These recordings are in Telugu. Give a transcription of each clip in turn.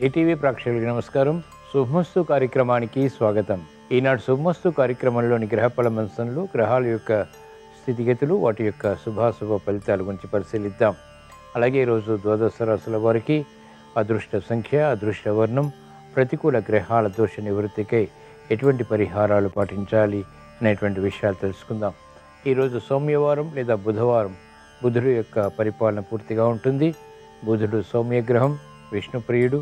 ఈటీవీ ప్రేక్షకులకు నమస్కారం. శుభమస్తు కార్యక్రమానికి స్వాగతం. ఈనాడు శుభమస్తు కార్యక్రమంలోని గ్రహఫల మంచంలో గ్రహాల యొక్క స్థితిగతులు, వాటి యొక్క శుభాశుభ ఫలితాల గురించి పరిశీలిద్దాం. అలాగే ఈరోజు ద్వాదశ రాశుల వారికి అదృష్ట సంఖ్య, అదృష్ట వర్ణం, ప్రతికూల గ్రహాల దోష నివృత్తికై ఎటువంటి పరిహారాలు పాటించాలి అనేటువంటి విషయాలు తెలుసుకుందాం. ఈరోజు సౌమ్యవారం లేదా బుధవారం. బుధుడు యొక్క పరిపాలన పూర్తిగా ఉంటుంది. బుధుడు సౌమ్యగ్రహం, విష్ణుప్రియుడు.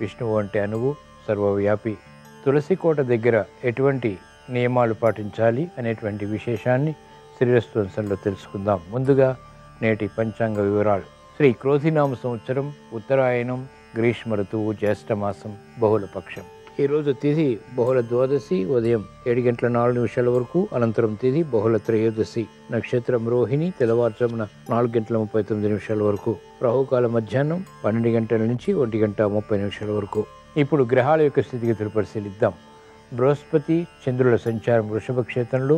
విష్ణువు అంటే అణువు, సర్వవ్యాపి. తులసి కోట దగ్గర ఎటువంటి నియమాలు పాటించాలి అనేటువంటి విశేషాన్ని శ్రీరస్తు తెలుసుకుందాం. ముందుగా నేటి పంచాంగ వివరాలు. శ్రీ క్రోధినామ సంవత్సరం, ఉత్తరాయణం, గ్రీష్మ ఋతువు, జ్యేష్ఠమాసం, బహుళపక్షం. ఈరోజు తిథి బహుళ ద్వాదశి ఉదయం 7:04 వరకు, అనంతరం తిథి బహుళ త్రయోదశి. నక్షత్రం రోహిణి తెల్లవారుజామున 4:39 వరకు. రాహుకాల మధ్యాహ్నం 12 గంటల నుంచి 1:30 వరకు. ఇప్పుడు గ్రహాల యొక్క స్థితిగతులు పరిశీలిద్దాం. బృహస్పతి చంద్రుల సంచారం వృషభ క్షేత్రంలో,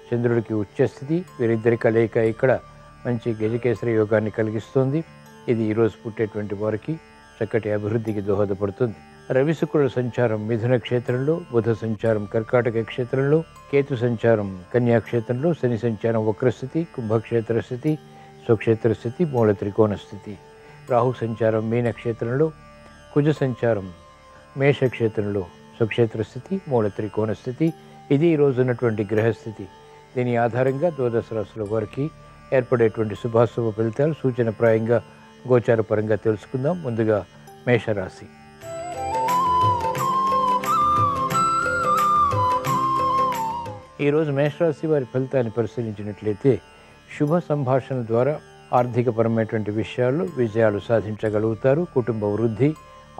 చంద్రుడికి ఉచ్చస్థితి. వీరిద్దరి కలయిక ఇక్కడ మంచి గజకేసరి యోగాన్ని కలిగిస్తుంది. ఇది ఈరోజు పుట్టేటువంటి వారికి చక్కటి అభివృద్ధికి దోహదపడుతుంది. రవి శుక్రుల సంచారం మిథున క్షేత్రంలో, బుధ సంచారం కర్కాటక క్షేత్రంలో, కేతు సంచారం కన్యా క్షేత్రంలో, శని సంచారం వక్రస్థితి, కుంభక్షేత్ర స్థితి, స్వక్షేత్ర స్థితి, మూల త్రికోణ స్థితి. రాహు సంచారం మీన క్షేత్రంలో, కుజ సంచారం మేష క్షేత్రంలో, స్వక్షేత్ర స్థితి, మూల త్రికోణ స్థితి. ఇది ఈరోజు ఉన్నటువంటి గ్రహస్థితి. దీని ఆధారంగా ద్వాదశ రాశుల వారికి ఏర్పడేటువంటి శుభాశుభ ఫలితాలు సూచనప్రాయంగా గోచారపరంగా తెలుసుకుందాం. ముందుగా మేషరాశి. ఈరోజు మేషరాశి వారి ఫలితాన్ని పరిశీలించినట్లయితే శుభ సంభాషణ ద్వారా ఆర్థికపరమైనటువంటి విషయాల్లో విజయాలు సాధించగలుగుతారు. కుటుంబ వృద్ధి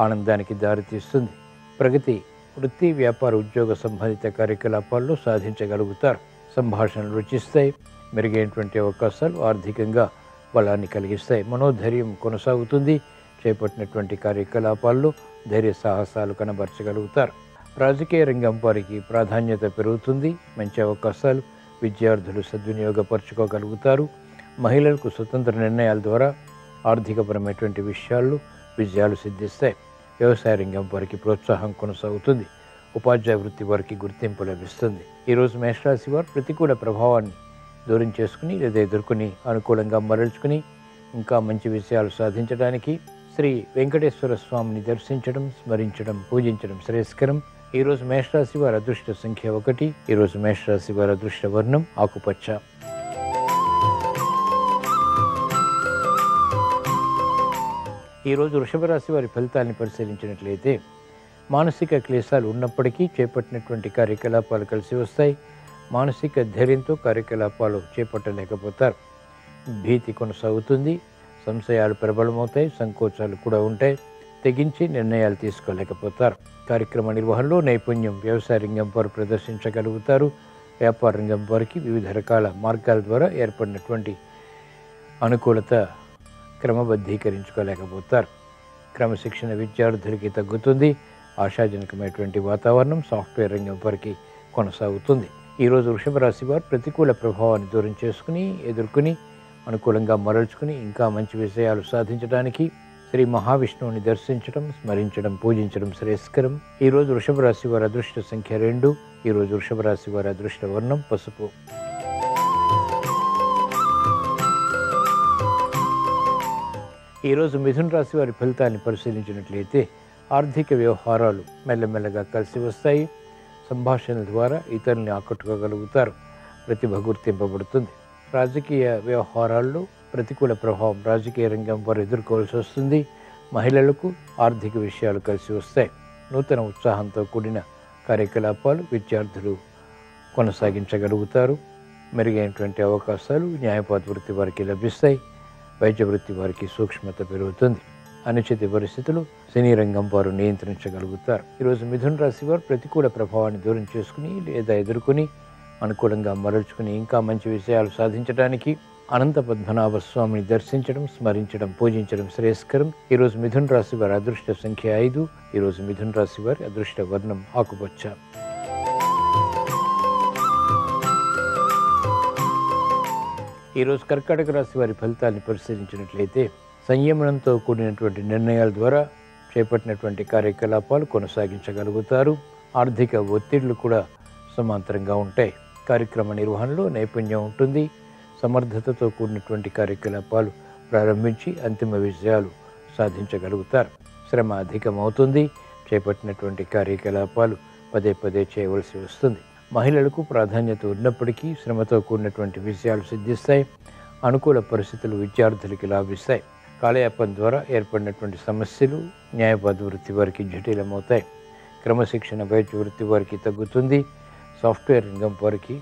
ఆనందానికి దారితీస్తుంది. ప్రగతి వృత్తి, వ్యాపార, ఉద్యోగ సంబంధిత కార్యకలాపాల్లో సాధించగలుగుతారు. సంభాషణలు రుచిస్తాయి. మెరుగైనటువంటి అవకాశాలు ఆర్థికంగా బలాన్ని కలిగిస్తాయి. మనోధైర్యం కొనసాగుతుంది. చేపట్టినటువంటి కార్యకలాపాల్లో ధైర్య సాహసాలు కనబరచగలుగుతారు. రాజకీయ రంగం వారికి ప్రాధాన్యత పెరుగుతుంది. మంచి అవకాశాలు విద్యార్థులు సద్వినియోగపరచుకోగలుగుతారు. మహిళలకు స్వతంత్ర నిర్ణయాల ద్వారా ఆర్థికపరమైనటువంటి విషయాల్లో విజయాలు సిద్ధిస్తాయి. వ్యవసాయ రంగం వారికి ప్రోత్సాహం కొనసాగుతుంది. ఉపాధ్యాయ వృత్తి వారికి గుర్తింపు లభిస్తుంది. ఈరోజు మేషరాశి వారు ప్రతికూల ప్రభావాన్ని దూరం చేసుకుని లేదా ఎదుర్కొని అనుకూలంగా మరల్చుకుని ఇంకా మంచి విషయాలు సాధించడానికి శ్రీ వెంకటేశ్వర స్వామిని దర్శించడం, స్మరించడం, పూజించడం శ్రేయస్కరం. ఈరోజు మేషరాశి వారి అదృష్ట సంఖ్య 1. ఈరోజు మేషరాశి వారి అదృష్ట వర్ణం ఆకుపచ్చ. ఈరోజు వృషభ రాశి వారి ఫలితాన్ని పరిశీలించినట్లయితే మానసిక క్లేశాలు ఉన్నప్పటికీ చేపట్టినటువంటి కార్యకలాపాలు కలిసి వస్తాయి. మానసిక ధైర్యంతో కార్యకలాపాలు చేపట్టలేకపోతారు. భీతి కొనసాగుతుంది. సంశయాలు ప్రబలమవుతాయి. సంకోచాలు కూడా ఉంటాయి. తెగించి నిర్ణయాలు తీసుకోలేకపోతారు. కార్యక్రమ నిర్వహణలో నైపుణ్యం వ్యవసాయ రంగం వారు ప్రదర్శించగలుగుతారు. వ్యాపార రంగం వారికి వివిధ రకాల మార్గాల ద్వారా ఏర్పడినటువంటి అనుకూలత క్రమబద్ధీకరించుకోలేకపోతారు. క్రమశిక్షణ విద్యార్థులకి తగ్గుతుంది. ఆశాజనకమైనటువంటి వాతావరణం సాఫ్ట్వేర్ రంగం వారికి కొనసాగుతుంది. ఈరోజు వృషభ రాశి వారు ప్రతికూల ప్రభావాన్ని దూరం చేసుకుని ఎదుర్కొని అనుకూలంగా మరల్చుకుని ఇంకా మంచి విషయాలు సాధించడానికి శ్రీ మహావిష్ణువుని దర్శించడం, స్మరించడం, పూజించడం శ్రేయస్కరం. ఈరోజు వృషభ రాశి వారి అదృష్ట సంఖ్య 2. ఈరోజు వృషభ రాశి వారి అదృష్ట వర్ణం పసుపు. ఈరోజు మిథున రాశి వారి ఫలితాన్ని పరిశీలించినట్లయితే ఆర్థిక వ్యవహారాలు మెల్లమెల్లగా కలిసి వస్తాయి. సంభాషణల ద్వారా ఇతరుల్ని ఆకట్టుకోగలుగుతారు. ప్రతిభ గుర్తింపబడుతుంది. రాజకీయ వ్యవహారాల్లో ప్రతికూల ప్రభావం రాజకీయ రంగం వారు ఎదుర్కోవాల్సి వస్తుంది. మహిళలకు ఆర్థిక విషయాలు కలిసి వస్తాయి. నూతన ఉత్సాహంతో కూడిన కార్యకలాపాలు విద్యార్థులు కొనసాగించగలుగుతారు. మెరుగైనటువంటి అవకాశాలు న్యాయపాత వృత్తి వారికి లభిస్తాయి. వైద్య వృత్తి వారికి సూక్ష్మత పెరుగుతుంది. అనుచిత పరిస్థితులు సినీ రంగం వారు నియంత్రించగలుగుతారు. ఈరోజు మిథున రాశి వారు ప్రతికూల ప్రభావాన్ని దూరం చేసుకుని లేదా ఎదుర్కొని అనుకూలంగా మరల్చుకుని ఇంకా మంచి విషయాలు సాధించడానికి అనంత పద్మనాభ స్వామిని దర్శించడం, స్మరించడం, పూజించడం శ్రేయస్కరం. ఈరోజు మిథున రాశి వారి అదృష్ట సంఖ్య 5. ఈరోజు మిథున రాశి వారి అదృష్ట వర్ణం ఆకుపచ్చ. ఈరోజు కర్కాటక రాశి వారి ఫలితాన్ని పరిశీలించినట్లయితే సంయమనంతో కూడినటువంటి నిర్ణయాల ద్వారా చేపట్టినటువంటి కార్యకలాపాలు కొనసాగించగలుగుతారు. ఆర్థిక ఒత్తిళ్లు కూడా సమాంతరంగా ఉంటాయి. కార్యక్రమ నిర్వహణలో నైపుణ్యం ఉంటుంది. సమర్థతతో కూడినటువంటి కార్యకలాపాలు ప్రారంభించి అంతిమ విజయాలు సాధించగలుగుతారు. శ్రమ అధికమవుతుంది. చేపట్టినటువంటి కార్యకలాపాలు పదే పదే చేయవలసి వస్తుంది. మహిళలకు ప్రాధాన్యత ఉన్నప్పటికీ శ్రమతో కూడినటువంటి విజయాలు సిద్ధిస్తాయి. అనుకూల పరిస్థితులు విద్యార్థులకి లాభిస్తాయి. కాలయాపన ద్వారా ఏర్పడినటువంటి సమస్యలు న్యాయవాద వృత్తి వారికి జటిలమవుతాయి. క్రమశిక్షణ వైద్య వృత్తి వారికి తగ్గుతుంది. సాఫ్ట్వేర్ రంగం వారికి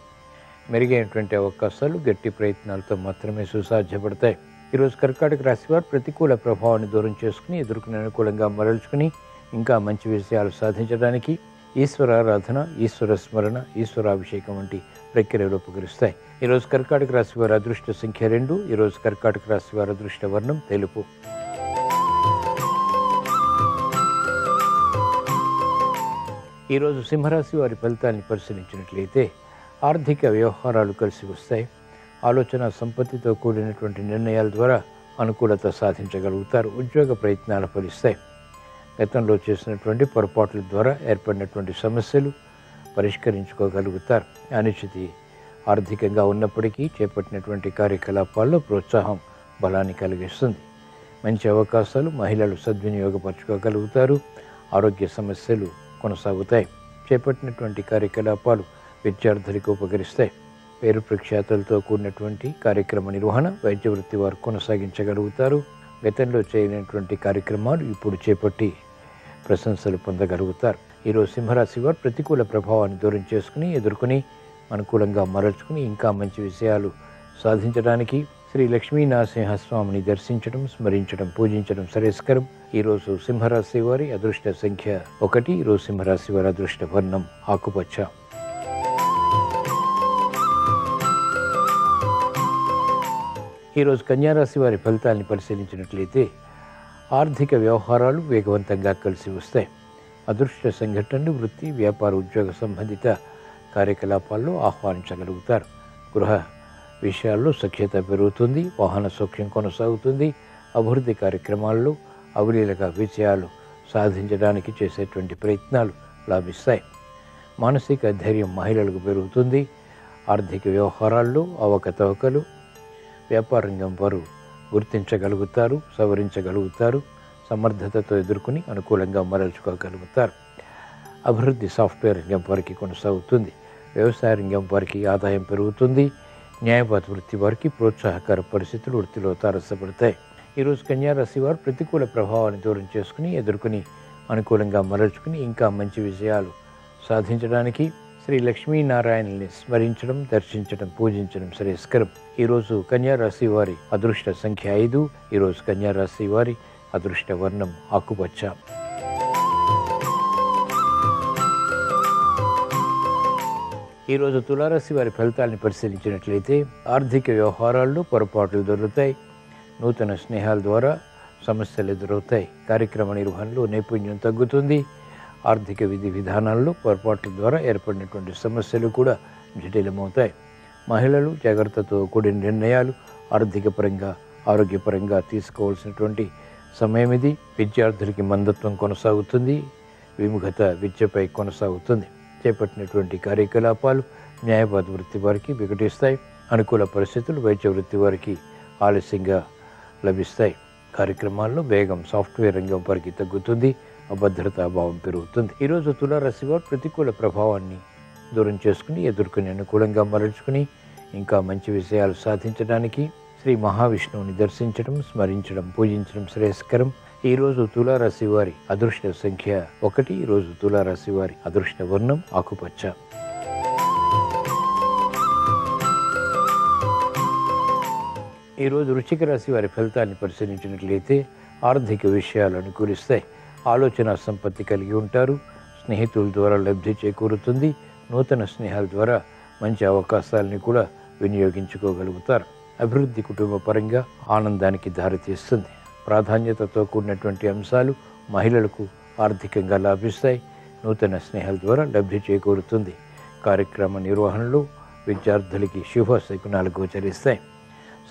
మెరుగైనటువంటి అవకాశాలు గట్టి ప్రయత్నాలతో మాత్రమే సుసాధ్యపడతాయి. ఈరోజు కర్కాటక రాశి వారు ప్రతికూల ప్రభావాన్ని దూరం చేసుకుని ఎదుర్కొని అనుకూలంగా మరల్చుకుని ఇంకా మంచి విషయాలు సాధించడానికి ఈశ్వరారాధన, ఈశ్వర స్మరణ, ఈశ్వరాభిషేకం వంటి ప్రక్రియలు ఉపకరిస్తాయి. ఈరోజు కర్కాటక రాశి వారి అదృష్ట సంఖ్య 2. ఈరోజు కర్కాటక రాశి వారి అదృష్ట వర్ణం తెలుపు. ఈరోజు సింహరాశి వారి ఫలితాన్ని పరిశీలించినట్లయితే ఆర్థిక వ్యవహారాలు కలిసి వస్తాయి. ఆలోచన సంపత్తితో కూడినటువంటి నిర్ణయాల ద్వారా అనుకూలత సాధించగలుగుతారు. ఉద్యోగ ప్రయత్నాలు ఫలిస్తాయి. గతంలో చేసినటువంటి పొరపాట్ల ద్వారా ఏర్పడినటువంటి సమస్యలు పరిష్కరించుకోగలుగుతారు. అనిశ్చితి ఆర్థికంగా ఉన్నప్పటికీ చేపట్టినటువంటి కార్యకలాపాల్లో ప్రోత్సాహం బలాన్ని కలిగిస్తుంది. మంచి అవకాశాలు మహిళలు సద్వినియోగపరచుకోగలుగుతారు. ఆరోగ్య సమస్యలు కొనసాగుతాయి. చేపట్టినటువంటి కార్యకలాపాలు విద్యార్థులకు ఉపకరిస్తాయి. పేరు ప్రఖ్యాతులతో కూడినటువంటి కార్యక్రమ నిర్వహణ వైద్య వృత్తి వారు కొనసాగించగలుగుతారు. గతంలో చేయనటువంటి కార్యక్రమాలు ఇప్పుడు చేపట్టి ప్రశంసలు పొందగలుగుతారు. ఈరోజు సింహరాశి వారు ప్రతికూల ప్రభావాన్ని దూరం చేసుకుని ఎదుర్కొని అనుకూలంగా మరల్చుకుని ఇంకా మంచి విషయాలు సాధించడానికి శ్రీ లక్ష్మీ నరసింహస్వామిని దర్శించడం, స్మరించడం, పూజించడం శ్రేయస్కరం. ఈరోజు సింహరాశి వారి అదృష్ట సంఖ్య 1. ఈరోజు సింహరాశి వారి అదృష్ట వర్ణం ఆకుపచ్చ. ఈరోజు కన్యారాశి వారి ఫలితాన్ని పరిశీలించినట్లయితే ఆర్థిక వ్యవహారాలు వేగవంతంగా కలిసి వస్తాయి. అదృష్ట సంఘటనలు వృత్తి, వ్యాపార, ఉద్యోగ సంబంధిత కార్యకలాపాల్లో ఆహ్వానించగలుగుతారు. గృహ విషయాల్లో సఖ్యత పెరుగుతుంది. వాహన సౌఖ్యం కొనసాగుతుంది. అభివృద్ధి కార్యక్రమాల్లో అవలీలగా విజయాలు సాధించడానికి చేసేటువంటి ప్రయత్నాలు లాభిస్తాయి. మానసిక ధైర్యం మహిళలకు పెరుగుతుంది. ఆర్థిక వ్యవహారాల్లో అవకతవకలు వ్యాపార రంగం వారు గుర్తించగలుగుతారు, సవరించగలుగుతారు. సమర్థతతో ఎదుర్కొని అనుకూలంగా మరల్చుకోగలుగుతారు. అభివృద్ధి సాఫ్ట్వేర్ రంగం వారికి కొనసాగుతుంది. వ్యవసాయ రంగం వారికి ఆదాయం పెరుగుతుంది. న్యాయవాద వృత్తి వారికి ప్రోత్సాహకర పరిస్థితులు వృత్తిలో తారసపడతాయి. ఈరోజు కన్యారాశి వారు ప్రతికూల ప్రభావాన్ని దూరం చేసుకుని ఎదుర్కొని అనుకూలంగా మరల్చుకుని ఇంకా మంచి విజయాలు సాధించడానికి శ్రీ లక్ష్మీనారాయణని స్మరించడం, దర్శించడం, పూజించడం శ్రేయస్కరం. ఈరోజు కన్యారాశి వారి అదృష్ట సంఖ్య 5. ఈరోజు కన్యారాశి వారి అదృష్ట వర్ణం ఆకుపచ్చ. ఈరోజు తులారాశి వారి ఫలితాలను పరిశీలించినట్లయితే ఆర్థిక వ్యవహారాల్లో పొరపాట్లు దొరుకుతాయి. నూతన స్నేహాల ద్వారా సమస్యలు ఎదురవుతాయి. కార్యక్రమ నిర్వహణలో నైపుణ్యం తగ్గుతుంది. ఆర్థిక విధి విధానాల్లో పొరపాట్ల ద్వారా ఏర్పడినటువంటి సమస్యలు కూడా జటిలమవుతాయి. మహిళలు జాగ్రత్తతో కూడిన నిర్ణయాలు ఆర్థిక పరంగా, ఆరోగ్యపరంగా తీసుకోవాల్సినటువంటి సమయం ఇది. విద్యార్థులకి మందత్వం కొనసాగుతుంది. విముఖత విద్యపై కొనసాగుతుంది. చేపట్టినటువంటి కార్యకలాపాలు న్యాయవాద వృత్తి వారికి వికటిస్తాయి. అనుకూల పరిస్థితులు వైద్య వృత్తి వారికి ఆలస్యంగా లభిస్తాయి. కార్యక్రమాల్లో వేగం సాఫ్ట్వేర్ రంగం వారికి తగ్గుతుంది. అభద్రతా భావం పెరుగుతుంది. ఈరోజు తులారాశి వారు ప్రతికూల ప్రభావాన్ని దూరం చేసుకుని ఎదుర్కొని అనుకూలంగా మరల్చుకుని ఇంకా మంచి విషయాలు సాధించడానికి శ్రీ మహావిష్ణువుని దర్శించడం, స్మరించడం, పూజించడం శ్రేయస్కరం. ఈరోజు తులారాశి వారి అదృష్ట సంఖ్య 1. ఈరోజు తులారాశి వారి అదృష్ట వర్ణం ఆకుపచ్చ. ఈరోజు వృశ్చిక రాశి వారి ఫలితాన్ని పరిశీలించినట్లయితే ఆర్థిక విషయాలు అనుకూలిస్తాయి. ఆలోచన సంపత్తి కలిగి ఉంటారు. స్నేహితుల ద్వారా లబ్ధి చేకూరుతుంది. నూతన స్నేహాల ద్వారా మంచి అవకాశాలని కూడా వినియోగించుకోగలుగుతారు. అభివృద్ధి కుటుంబ పరంగా ఆనందానికి దారితీస్తుంది. ప్రాధాన్యతతో కూడినటువంటి అంశాలు మహిళలకు ఆర్థికంగా లాభిస్తాయి. నూతన స్నేహాల ద్వారా లబ్ధి చేకూరుతుంది. కార్యక్రమ నిర్వహణలో విద్యార్థులకి శుభ శకునాలు గోచరిస్తాయి.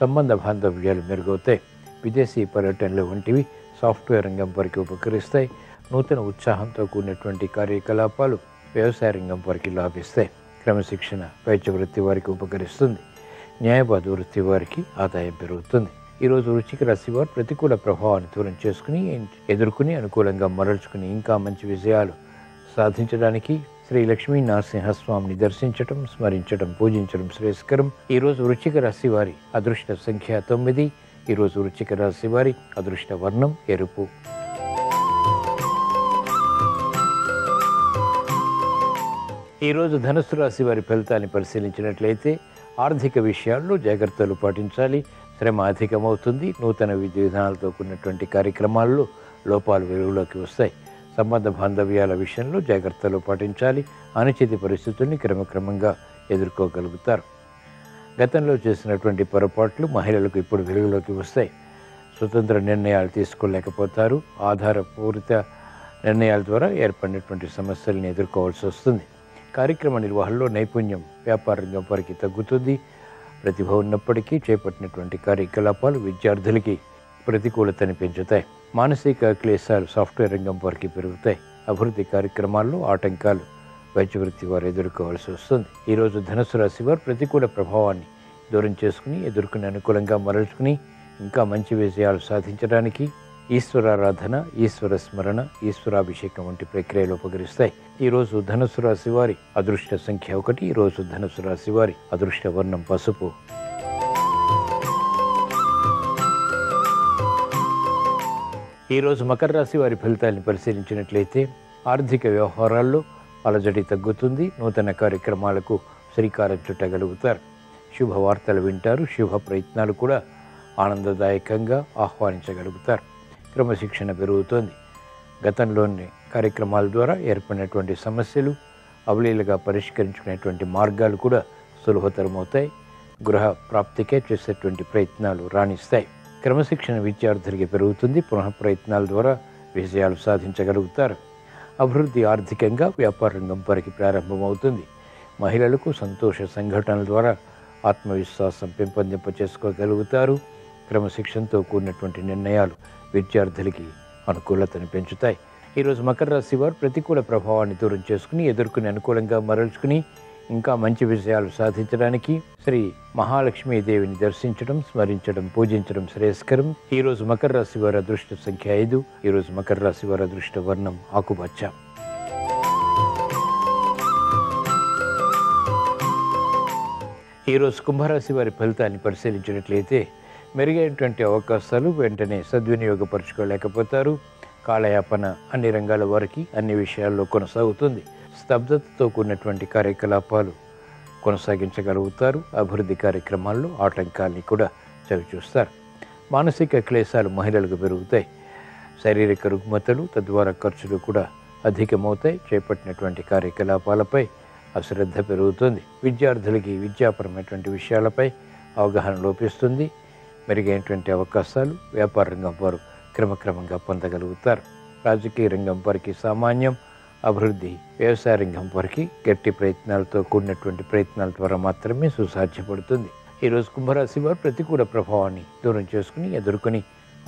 సంబంధ బాంధవ్యాలు మెరుగవుతాయి. విదేశీ పర్యటనలు వంటివి సాఫ్ట్వేర్ రంగం వారికి ఉపకరిస్తాయి. నూతన ఉత్సాహంతో కూడినటువంటి కార్యకలాపాలు వ్యవసాయ రంగం వారికి లాభిస్తాయి. క్రమశిక్షణ వైద్య వృత్తి వారికి ఉపకరిస్తుంది. న్యాయవాద వృత్తి వారికి ఆదాయం పెరుగుతుంది. ఈరోజు వృశ్చిక రాశి వారు ప్రతికూల ప్రభావాన్ని దూరం చేసుకుని ఎదుర్కొని అనుకూలంగా మరల్చుకుని ఇంకా మంచి విజయాలు సాధించడానికి శ్రీ లక్ష్మీ నరసింహస్వామిని దర్శించటం, స్మరించడం, పూజించడం శ్రేయస్కరం. ఈరోజు వృశ్చిక రాశి వారి అదృష్ట సంఖ్య 9. ఈరోజు వృశ్చిక రాశి వారి అదృష్ట వర్ణం ఎరుపు. ఈరోజు ధనుస్సు రాశి వారి ఫలితాన్ని పరిశీలించినట్లయితే ఆర్థిక విషయాల్లో జాగ్రత్తలు పాటించాలి. శ్రమ అధికమవుతుంది. నూతన విధి విధానాలతో కూడినటువంటి కార్యక్రమాల్లో లోపాలు వెలుగులోకి వస్తాయి. సంబంధ బాంధవ్యాల విషయంలో జాగ్రత్తలు పాటించాలి. అనుచిత పరిస్థితుల్ని క్రమక్రమంగా ఎదుర్కోగలుగుతారు. గతంలో చేసినటువంటి పొరపాట్లు మహిళలకు ఇప్పుడు వెలుగులోకి వస్తాయి. స్వతంత్ర నిర్ణయాలు తీసుకోలేకపోతారు. ఆధారపూరిత నిర్ణయాల ద్వారా ఏర్పడినటువంటి సమస్యలను ఎదుర్కోవాల్సి వస్తుంది. కార్యక్రమ నిర్వహణలో నైపుణ్యం వ్యాపార రంగం వారికి తగ్గుతుంది. ప్రతిభ ఉన్నప్పటికీ చేపట్టినటువంటి కార్యకలాపాలు విద్యార్థులకి ప్రతికూలతని పెంచుతాయి. మానసిక క్లేశాలు సాఫ్ట్వేర్ రంగం వారికి పెరుగుతాయి. అభివృద్ధి కార్యక్రమాల్లో ఆటంకాలు వైద్య వృత్తి వారు ఎదుర్కోవాల్సి వస్తుంది. ఈరోజు ధనుసు రాశి వారు ప్రతికూల ప్రభావాన్ని దూరం చేసుకుని ఎదుర్కొని అనుకూలంగా మరల్చుకుని ఇంకా మంచి విజయాలు సాధించడానికి ఈశ్వరారాధన, ఈశ్వర స్మరణ, ఈశ్వరాభిషేకం వంటి ప్రక్రియలు ఉపకరిస్తాయి. ఈరోజు ధనుసు రాశి వారి అదృష్ట సంఖ్య 1. ఈరోజు ధనుసు రాశి వారి అదృష్ట వర్ణం పసుపు. ఈరోజు మకర రాశి వారి ఫలితాన్ని పరిశీలించినట్లయితే ఆర్థిక వ్యవహారాల్లో అలజడి తగ్గుతుంది. నూతన కార్యక్రమాలకు శ్రీకారం చుట్టగలుగుతారు. శుభవార్తలు వింటారు. శుభ ప్రయత్నాలు కూడా ఆనందదాయకంగా ఆహ్వానించగలుగుతారు. క్రమశిక్షణ పెరుగుతోంది. గతంలోని కార్యక్రమాల ద్వారా ఏర్పడినటువంటి సమస్యలు అవలీలగా పరిష్కరించుకునేటువంటి మార్గాలు కూడా సులభతరమవుతాయి. గృహ ప్రాప్తికే చేసేటువంటి ప్రయత్నాలు రాణిస్తాయి. క్రమశిక్షణ విద్యార్థులకి పెరుగుతుంది. పునః ప్రయత్నాల ద్వారా విజయాలు సాధించగలుగుతారు. అభివృద్ధి ఆర్థికంగా వ్యాపార రంగం వారికి ప్రారంభమవుతుంది. మహిళలకు సంతోష సంఘటనల ద్వారా ఆత్మవిశ్వాసం పెంపొందింప చేసుకోగలుగుతారు. క్రమశిక్షణతో కూడినటువంటి నిర్ణయాలు విద్యార్థులకి అనుకూలతను పెంచుతాయి. ఈరోజు మకర రాశి వారు ప్రతికూల ప్రభావాన్ని దూరం చేసుకుని ఎదుర్కొని అనుకూలంగా మరల్చుకుని ఇంకా మంచి విజయాలు సాధించడానికి శ్రీ మహాలక్ష్మీదేవిని దర్శించడం, స్మరించడం, పూజించడం శ్రేయస్కరం. ఈరోజు మకర రాశి వారి అదృష్ట సంఖ్య 5. ఈరోజు మకర రాశి వారి అదృష్ట వర్ణం ఆకుపచ్చ. ఈరోజు కుంభరాశి వారి ఫలితాన్ని పరిశీలించినట్లయితే మెరుగైనటువంటి అవకాశాలు వెంటనే సద్వినియోగపరచుకోలేకపోతారు. కాలయాపన అన్ని రంగాల వారికి అన్ని విషయాల్లో కొనసాగుతుంది. స్తబ్దతతో కూడినటువంటి కార్యకలాపాలు కొనసాగించగలుగుతారు. అభివృద్ధి కార్యక్రమాల్లో ఆటంకాల్ని కూడా చవిచూస్తారు. మానసిక క్లేశాలు మహిళలకు పెరుగుతాయి. శారీరక రుగ్మతలు తద్వారా ఖర్చులు కూడా అధికమవుతాయి. చేపట్టినటువంటి కార్యకలాపాలపై అశ్రద్ధ పెరుగుతుంది. విద్యార్థులకి విద్యాపరమైనటువంటి విషయాలపై అవగాహన లోపిస్తుంది. మెరుగైనటువంటి అవకాశాలు వ్యాపార రంగం వారు క్రమక్రమంగా పొందగలుగుతారు. రాజకీయ రంగం వారికి సామాన్యం. అభివృద్ధి వ్యవసాయ రంగం వారికి గట్టి ప్రయత్నాలతో కూడినటువంటి ప్రయత్నాల ద్వారా మాత్రమే సుసాధ్యపడుతుంది. ఈరోజు కుంభరాశి వారు ప్రతికూల ప్రభావాన్ని దూరం చేసుకుని ఎదుర్కొని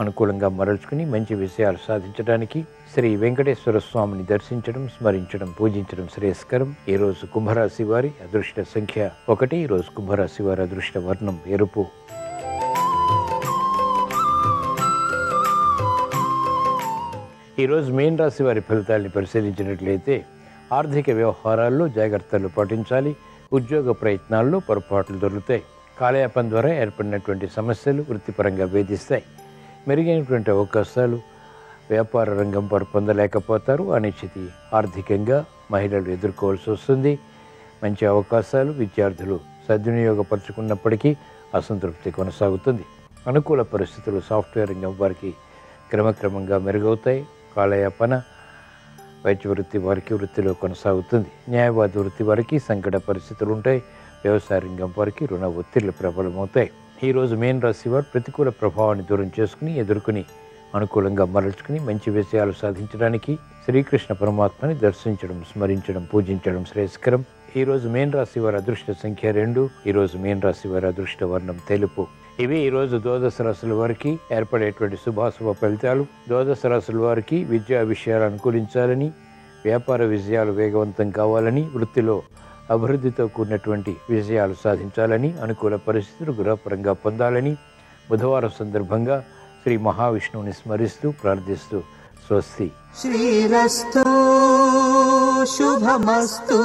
అనుకూలంగా మరల్చుకుని మంచి విషయాలు సాధించడానికి శ్రీ వెంకటేశ్వర స్వామిని దర్శించడం, స్మరించడం, పూజించడం శ్రేయస్కరం. ఈరోజు కుంభరాశి వారి అదృష్ట సంఖ్య 1. ఈరోజు కుంభరాశి వారి అదృష్ట వర్ణం ఎరుపు. ఈరోజు మీన రాశి వారి ఫలితాలని పరిశీలించినట్లయితే ఆర్థిక వ్యవహారాల్లో జాగ్రత్తలు పాటించాలి. ఉద్యోగ ప్రయత్నాల్లో పొరపాట్లు దొరుకుతాయి. కాలయాపన ద్వారా ఏర్పడినటువంటి సమస్యలు వృత్తిపరంగా వేధిస్తాయి. మెరుగైనటువంటి అవకాశాలు వ్యాపార రంగం వారు పొందలేకపోతారు. అనిశ్చితి ఆర్థికంగా మహిళలు ఎదుర్కోవాల్సి వస్తుంది. మంచి అవకాశాలు విద్యార్థులు సద్వినియోగపరుచుకున్నప్పటికీ అసంతృప్తి కొనసాగుతుంది. అనుకూల పరిస్థితులు సాఫ్ట్వేర్ రంగం వారికి క్రమక్రమంగా మెరుగవుతాయి. కాలయాపన వైద్య వృత్తి వారికి వృత్తిలో కొనసాగుతుంది. న్యాయవాద వృత్తి వారికి సంకట పరిస్థితులు ఉంటాయి. వ్యవసాయ రంగం వారికి రుణ ఒత్తిళ్లు ప్రబలమవుతాయి. ఈరోజు మీన రాశి వారు ప్రతికూల ప్రభావాన్ని దూరం చేసుకుని ఎదుర్కొని అనుకూలంగా మరల్చుకుని మంచి విషయాలు సాధించడానికి శ్రీకృష్ణ పరమాత్మని దర్శించడం, స్మరించడం, పూజించడం శ్రేయస్కరం. ఈరోజు మీన రాశి వారి అదృష్ట సంఖ్య 2. ఈరోజు మీన రాశి వారి అదృష్ట వర్ణం తెలుపు. ఇవి ఈరోజు ద్వాదశ రాశుల వారికి ఏర్పడేటువంటి శుభాశుభ ఫలితాలు. ద్వాదశ రాశుల వారికి విద్యా విషయాలు అనుకూలించాలని, వ్యాపార విజయాలు వేగవంతం కావాలని, వృత్తిలో అభివృద్ధితో కూడినటువంటి విజయాలు సాధించాలని, అనుకూల పరిస్థితులు గృహపరంగా పొందాలని బుధవారం సందర్భంగా శ్రీ మహావిష్ణువుని స్మరిస్తూ ప్రార్థిస్తూ స్వస్తి. శ్రీరస్తు శుభమస్తు.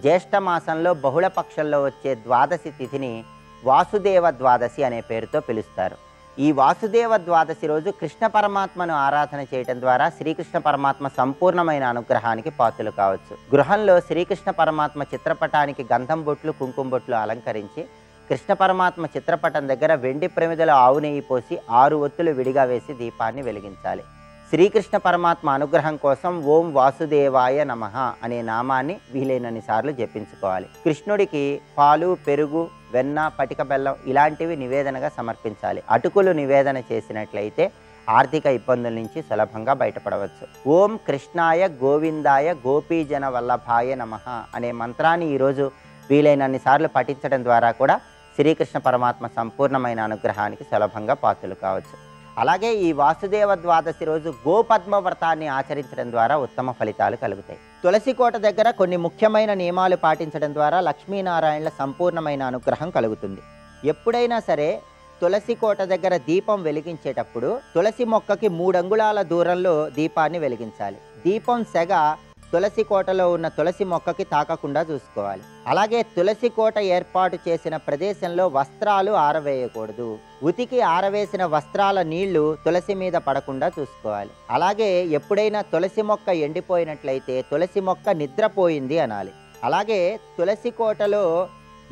జ్యేష్ఠ మాసంలో బహుళ పక్షంలో వచ్చే ద్వాదశి తిథిని వాసుదేవ ద్వాదశి అనే పేరుతో పిలుస్తారు. ఈ వాసుదేవ ద్వాదశి రోజు కృష్ణ పరమాత్మను ఆరాధన చేయటం ద్వారా శ్రీకృష్ణ పరమాత్మ సంపూర్ణమైన అనుగ్రహానికి పాత్రలు కావచ్చు. గృహంలో శ్రీకృష్ణ పరమాత్మ చిత్రపటానికి గంధం బొట్లు, కుంకుమ బొట్లు అలంకరించి కృష్ణ పరమాత్మ చిత్రపటం దగ్గర వెండి ప్రమిదలో ఆవు నెయ్యి పోసి 6 ఒత్తులు విడిగా వేసి దీపాన్ని వెలిగించాలి. శ్రీకృష్ణ పరమాత్మ అనుగ్రహం కోసం ఓం వాసుదేవాయ నమః అనే నామాన్ని వీలైనన్ని సార్లు జపించుకోవాలి. కృష్ణుడికి పాలు, పెరుగు, వెన్న, పటిక బెల్లం ఇలాంటివి నివేదనగా సమర్పించాలి. అటుకులు నివేదన చేసినట్లయితే ఆర్థిక ఇబ్బందుల నుంచి సులభంగా బయటపడవచ్చు. ఓం కృష్ణాయ గోవిందాయ గోపీజన వల్లభాయ నమః అనే మంత్రాన్ని ఈరోజు వీలైనన్ని సార్లు పఠించడం ద్వారా కూడా శ్రీకృష్ణ పరమాత్మ సంపూర్ణమైన అనుగ్రహానికి సులభంగా పాత్రలు కావచ్చు. అలాగే ఈ వాసుదేవ ద్వాదశి రోజు గోపద్మ వ్రతాన్ని ఆచరించడం ద్వారా ఉత్తమ ఫలితాలు కలుగుతాయి. తులసి కోట దగ్గర కొన్ని ముఖ్యమైన నియమాలు పాటించడం ద్వారా లక్ష్మీనారాయణల సంపూర్ణమైన అనుగ్రహం కలుగుతుంది. ఎప్పుడైనా సరే తులసి కోట దగ్గర దీపం వెలిగించేటప్పుడు తులసి మొక్కకి 3 అంగుళాల దూరంలో దీపాన్ని వెలిగించాలి. దీపం సెగ తులసి కోటలో ఉన్న తులసి మొక్కకి తాకకుండా చూసుకోవాలి. అలాగే తులసి కోట ఏర్పాటు చేసిన ప్రదేశంలో వస్త్రాలు ఆరవేయకూడదు. ఉతికి ఆరవేసిన వస్త్రాల నీళ్లు తులసి మీద పడకుండా చూసుకోవాలి. అలాగే ఎప్పుడైనా తులసి మొక్క ఎండిపోయినట్లయితే తులసి మొక్క నిద్రపోయింది అనాలి. అలాగే తులసి కోటలో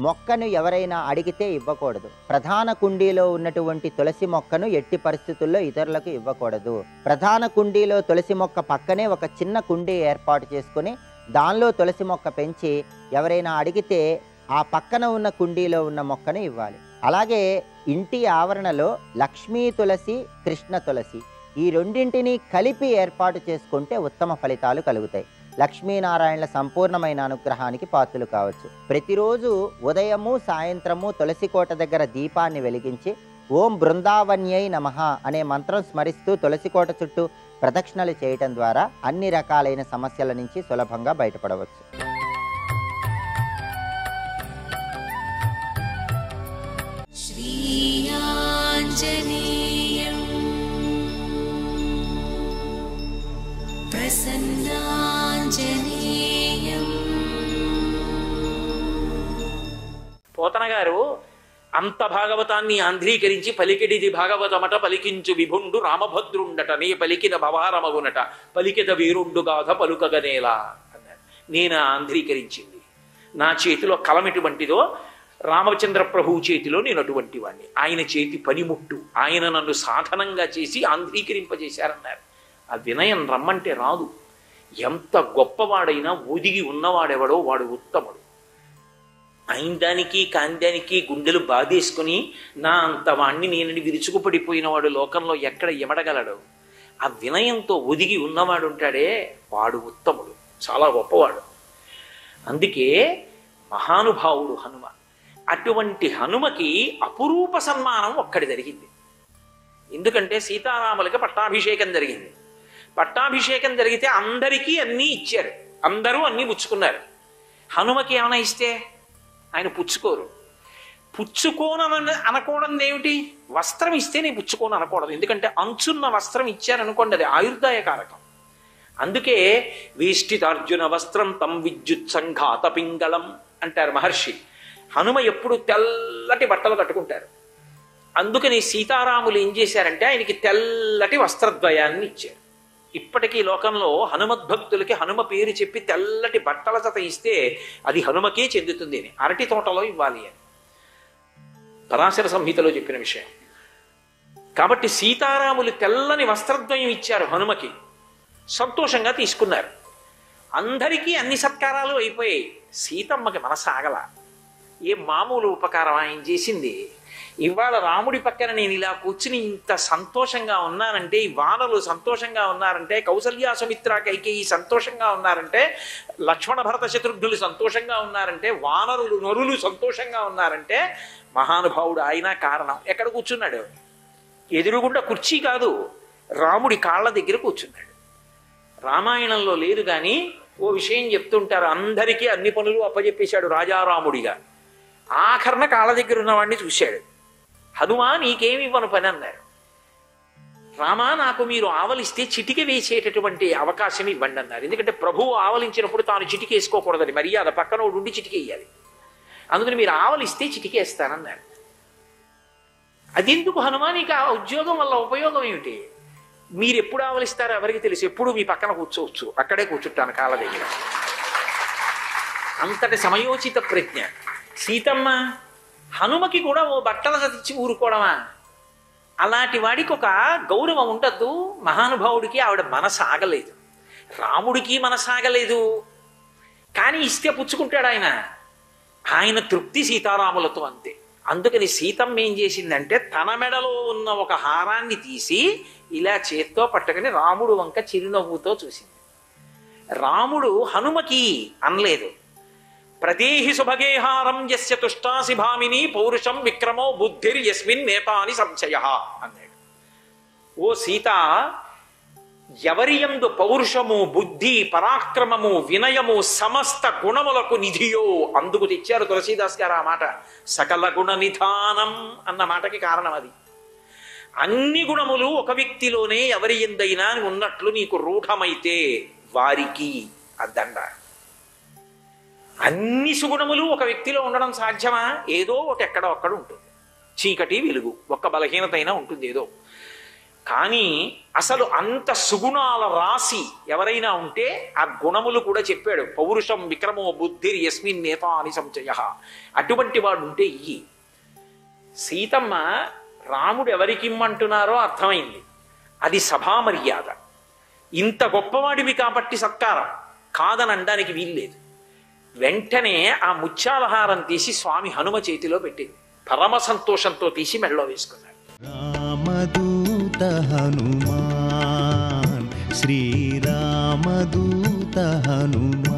మొక్కను ఎవరైనా అడిగితే ఇవ్వకూడదు. ప్రధాన కుండీలో ఉన్నటువంటి తులసి మొక్కను ఎట్టి పరిస్థితుల్లో ఇతరులకు ఇవ్వకూడదు. ప్రధాన కుండీలో తులసి మొక్క పక్కనే ఒక చిన్న కుండీ ఏర్పాటు చేసుకుని దానిలో తులసి మొక్క పెంచి ఎవరైనా అడిగితే ఆ పక్కన ఉన్న కుండీలో ఉన్న మొక్కను ఇవ్వాలి. అలాగే ఇంటి ఆవరణలో లక్ష్మీ తులసి, కృష్ణ తులసి ఈ రెండింటినీ కలిపి ఏర్పాటు చేసుకుంటే ఉత్తమ ఫలితాలు కలుగుతాయి. లక్ష్మీనారాయణల సంపూర్ణమైన అనుగ్రహానికి పాత్రలు కావచ్చు. ప్రతిరోజు ఉదయము, సాయంత్రము తులసి కోట దగ్గర దీపాన్ని వెలిగించి ఓం బృందావన్యై నమః అనే మంత్రం స్మరిస్తూ తులసి కోట చుట్టూ ప్రదక్షిణలు చేయటం ద్వారా అన్ని రకాలైన సమస్యల నుంచి సులభంగా బయటపడవచ్చు. పోతన గారు అంత భాగవతాన్ని ఆంధ్రీకరించి పలికిడిది భాగవతమట పలికించు విభుండు రామభద్రుండట నీ పలికిన భవారమగునట పలికిత వీరుండు గాథ పలుకగనేలా అన్నారు. నేను ఆంధ్రీకరించింది. నా చేతిలో కలమెటువంటిదో రామచంద్ర ప్రభువు చేతిలో నేను అటువంటి వాడిని. ఆయన చేతి పనిముట్టు, ఆయన నన్ను సాధనంగా చేసి ఆంధ్రీకరింపజేశారన్నారు. ఆ వినయం రమ్మంటే రాదు. ఎంత గొప్పవాడైనా ఒదిగి ఉన్నవాడెవడో వాడు ఉత్తముడు. అయిందానికి కాందానికి గుండెలు బాధేసుకుని నా అంత వాణ్ణి నేనని విరుచుకుపడిపోయిన వాడు లోకంలో ఎక్కడ ఎమడగలడు? ఆ వినయంతో ఒదిగి ఉన్నవాడు ఉంటాడే వాడు ఉత్తముడు, చాలా గొప్పవాడు. అందుకే మహానుభావుడు హనుమ. అటువంటి హనుమకి అపురూప సన్మానం ఒక్కడి జరిగింది. ఎందుకంటే సీతారాములకి పట్టాభిషేకం జరిగింది. పట్టాభిషేకం జరిగితే అందరికీ అన్నీ ఇచ్చారు, అందరూ అన్నీ పుచ్చుకున్నారు. హనుమకి ఏమైనా ఇస్తే ఆయన పుచ్చుకోరు. పుచ్చుకోనని అనకూడదు ఏమిటి? వస్త్రం ఇస్తే నేను పుచ్చుకోను అనకూడదు. ఎందుకంటే అంచున్న వస్త్రం ఇచ్చారనుకోండి అది ఆయుర్దాయ కారకం. అందుకే వేష్టితార్జున వస్త్రం తం విద్యుత్ సంఘాత పింగళం అంటారు మహర్షి. హనుమ ఎప్పుడు తెల్లటి బట్టలు కట్టుకుంటారు. అందుకని సీతారాములు ఏం చేశారంటే ఆయనకి తెల్లటి వస్త్రద్వయాన్ని ఇచ్చారు. ఇప్పటికీ లోకంలో హనుమద్భక్తులకి హనుమ పేరు చెప్పి తెల్లటి బట్టల జత ఇస్తే అది హనుమకే చెందుతుంది అని, అరటి తోటలో ఇవ్వాలి అని పరాశర సంహితలో చెప్పిన విషయం. కాబట్టి సీతారాములు తెల్లని వస్త్రద్వయం ఇచ్చారు హనుమకి. సంతోషంగా తీసుకున్నారు. అందరికీ అన్ని సత్కారాలు అయిపోయాయి. సీతమ్మకి మనసు ఆగల. ఏ మామూలు ఉపకారం ఆయన చేసింది. ఇవాళ రాముడి పక్కన నేను ఇలా కూర్చుని ఇంత సంతోషంగా ఉన్నానంటే, ఈ వానలు సంతోషంగా ఉన్నారంటే, కౌసల్య సుమిత్ర కైకేయి సంతోషంగా ఉన్నారంటే, లక్ష్మణ భరత శత్రుఘ్నులు సంతోషంగా ఉన్నారంటే, వానరులు నరులు సంతోషంగా ఉన్నారంటే మహానుభావుడు ఆయన కారణం. ఎక్కడ కూర్చున్నాడు? ఎదురుగుండా కుర్చీ కాదు, రాముడి కాళ్ళ దగ్గర కూర్చున్నాడు. రామాయణంలో లేదు కానీ ఓ విషయం చెప్తుంటారు, అందరికీ అన్ని పనులు అప్పచెప్పేశాడు రాజారాముడిగా. ఆఖరణ కాళ్ళ దగ్గర ఉన్నవాడిని చూశాడు. హనుమా నీకేమి ఇవ్వను పని అన్నారు. రామా నాకు మీరు ఆవలిస్తే చిటిక వేసేటటువంటి అవకాశం ఇవ్వండి అన్నారు. ఎందుకంటే ప్రభువు ఆవలించినప్పుడు తాను చిటికేసుకోకూడదని మర్యాద, పక్కన ఉండి చిటికేయాలి. అందుకని మీరు ఆవలిస్తే చిటికేస్తానన్నారు. అదెందుకు హనుమా, నీకు ఆ ఉద్యోగం వల్ల ఉపయోగం ఏమిటి? మీరు ఎప్పుడు ఆవలిస్తారో ఎవరికి తెలుసు, ఎప్పుడు మీ పక్కన కూర్చోవచ్చు, అక్కడే కూర్చుంటాను కాళ్ళ దగ్గర. అంతటి సమయోచిత ప్రజ్ఞ. సీతమ్మ హనుమకి కూడా ఓ బట్టల సతిచ్చి ఊరుకోవడమా? అలాంటి వాడికి ఒక గౌరవం ఉండద్దు. మహానుభావుడికి ఆవిడ మనసాగలేదు, రాముడికి మనసాగలేదు, కానీ ఇస్తే పుచ్చుకుంటాడు ఆయన. ఆయన తృప్తి సీతారాములతో అంతే. అందుకని సీతమ్మ ఏం చేసిందంటే తన మెడలో ఉన్న ఒక హారాన్ని తీసి ఇలా చేత్తో పట్టుకుని రాముడు వంక చిరునవ్వుతో చూసింది. రాముడు హనుమకి అనలేదు. ప్రదేహి సుభగేహారం యస్య తుష్టాసి భామిని పౌరుషం విక్రమో బుద్ధిర్ యస్మిన్ నేతాని సంశయ అన్నాడు. ఓ సీత, ఎవరి యందు పౌరుషము, బుద్ధి, పరాక్రమము, వినయము, సమస్త గుణములకు నిధియో, అందుకు తెచ్చారు తులసీదాస్ గారు ఆ మాట. సకల గుణ నిధానం అన్న మాటకి కారణం అది. అన్ని గుణములు ఒక వ్యక్తిలోనే ఎవరి ఎందైనా ఉన్నట్లు నీకు రూఢమైతే వారికి ఆ దండ. అన్ని సుగుణములు ఒక వ్యక్తిలో ఉండడం సాధ్యమా? ఏదో ఒకటి ఎక్కడో అక్కడ ఉంటుంది. చీకటి వెలుగు, ఒక్క బలహీనత అయినా ఉంటుంది ఏదో. కానీ అసలు అంత సుగుణాల రాశి ఎవరైనా ఉంటే ఆ గుణములు కూడా చెప్పాడు. పౌరుషం విక్రమో బుద్ధిర్ యస్మిన్ నేతాని సంశయ. అటువంటి వాడు ఉంటే ఈ సీతమ్మ రాముడు ఎవరికి ఇమ్మంటున్నారో అర్థమైంది. అది సభా మర్యాద. ఇంత గొప్పవాడివి కాబట్టి సత్కారం కాదని అనడానికి వీల్లేదు. వెంటనే ఆ ముత్యాలహారం తీసి స్వామి హనుమ చేతిలో పెట్టింది. పరమ సంతోషంతో తీసి మెడలో వేసుకున్నాడు. రామదూత హనుమాన్, శ్రీరామదూత హనుమాన్.